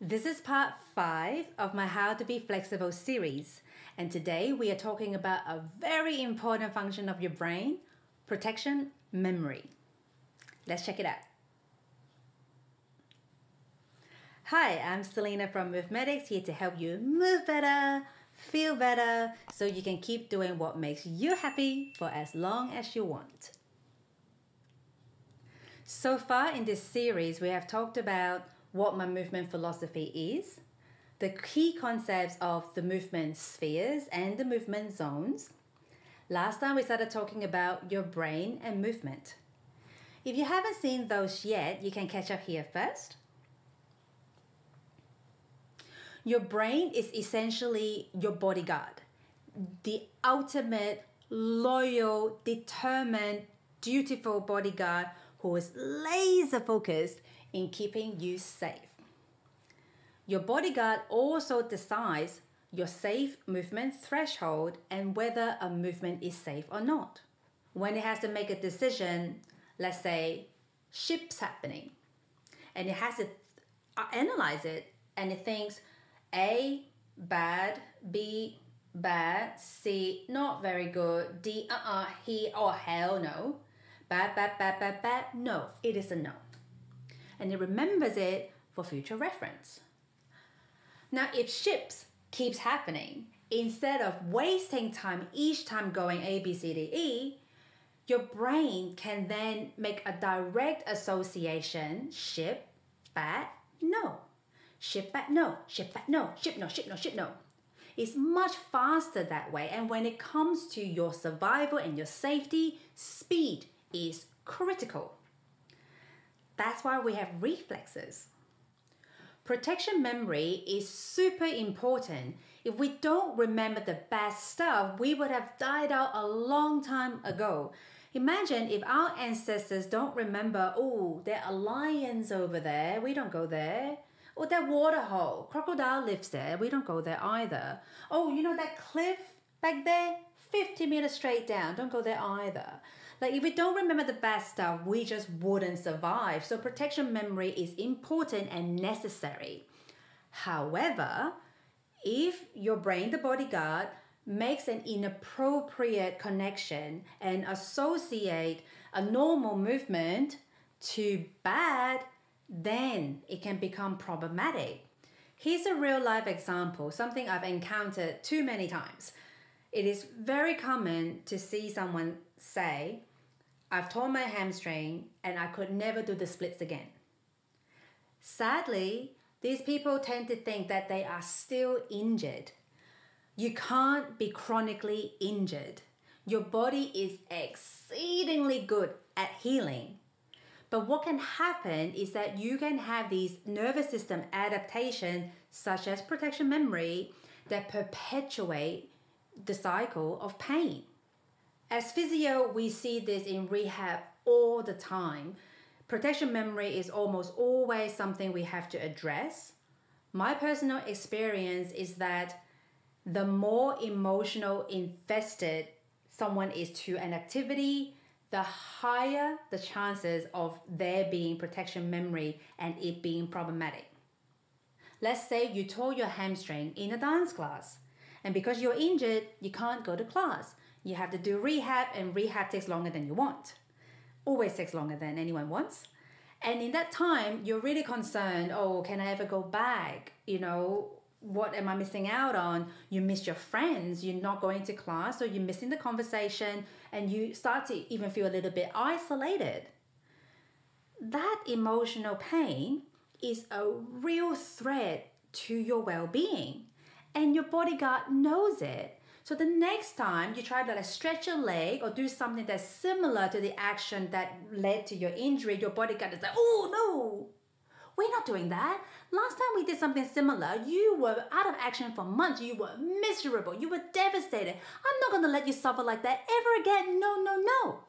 This is part 5 of my How to Be Flexible series, and today we are talking about a very important function of your brain, protection memory. Let's check it out. Hi, I'm Selina from MoveMedics, here to help you move better, feel better, so you can keep doing what makes you happy for as long as you want. So far in this series, we have talked about what my movement philosophy is, the key concepts of the movement spheres and the movement zones. Last time we started talking about your brain and movement. If you haven't seen those yet, you can catch up here first. Your brain is essentially your bodyguard, the ultimate, loyal, determined, dutiful bodyguard who is laser focused in keeping you safe. Your bodyguard also decides your safe movement threshold and whether a movement is safe or not. When it has to make a decision, let's say ship's happening, and it has to analyze it, and it thinks A, bad, B, bad, C, not very good, D, he, or hell no, bad, no, it is a no. And it remembers it for future reference. Now, if ships keeps happening, instead of wasting time each time going A, B, C, D, E, your brain can then make a direct association, ship, bad, no. Ship, bad, no. Ship, bad, no. Ship, no, ship, no, ship, no. It's much faster that way. And when it comes to your survival and your safety, speed is critical. That's why we have reflexes. Protection memory is super important. If we don't remember the bad stuff, we would have died out a long time ago. Imagine if our ancestors don't remember, oh, there are lions over there, we don't go there. Or that water hole, crocodile lives there, we don't go there either. Oh, you know that cliff back there? 50 meters straight down, don't go there either. Like, if we don't remember the bad stuff, we just wouldn't survive. So protection memory is important and necessary. However, if your brain, the bodyguard, makes an inappropriate connection and associate a normal movement to bad, then it can become problematic. Here's a real life example, something I've encountered too many times. It is very common to see someone say, I've torn my hamstring and I could never do the splits again. Sadly, these people tend to think that they are still injured. You can't be chronically injured. Your body is exceedingly good at healing. But what can happen is that you can have these nervous system adaptations, such as protection memory, that perpetuate the cycle of pain. As physio, we see this in rehab all the time. Protection memory is almost always something we have to address. My personal experience is that the more emotional invested someone is to an activity, the higher the chances of there being protection memory and it being problematic. Let's say you tore your hamstring in a dance class, and because you're injured, you can't go to class. You have to do rehab, and rehab takes longer than you want. Always takes longer than anyone wants. And in that time, you're really concerned, oh, can I ever go back? You know, what am I missing out on? You miss your friends, you're not going to class, or you're missing the conversation, and you start to even feel a little bit isolated. That emotional pain is a real threat to your well-being, and your bodyguard knows it. So the next time you try to stretch your leg or do something that's similar to the action that led to your injury, your bodyguard is like, oh no, we're not doing that. Last time we did something similar, you were out of action for months. You were miserable. You were devastated. I'm not going to let you suffer like that ever again. No, no, no.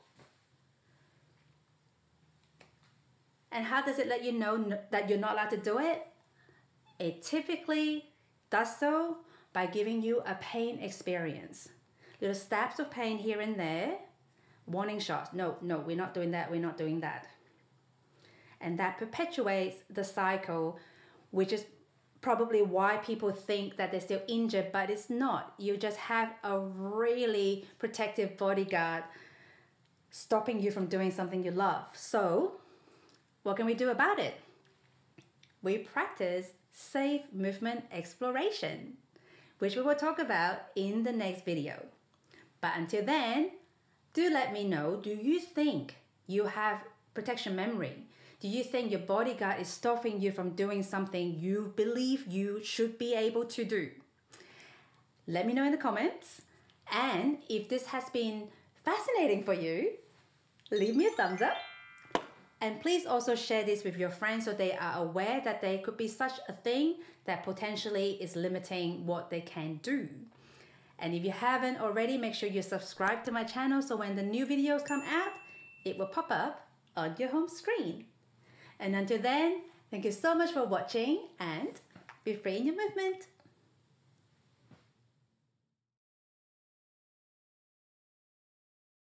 And how does it let you know that you're not allowed to do it? It typically does so by giving you a pain experience. Little stabs of pain here and there, warning shots. No, we're not doing that, we're not doing that. And that perpetuates the cycle, which is probably why people think that they're still injured, but it's not. You just have a really protective bodyguard stopping you from doing something you love. So what can we do about it? We practice safe movement exploration, which we will talk about in the next video. But until then, do let me know, do you think you have protection memory? Do you think your bodyguard is stopping you from doing something you believe you should be able to do? Let me know in the comments. And if this has been fascinating for you, leave me a thumbs up. And please also share this with your friends so they are aware that there could be such a thing that potentially is limiting what they can do. And if you haven't already, make sure you subscribe to my channel so when the new videos come out, it will pop up on your home screen. And until then, thank you so much for watching and be free in your movement.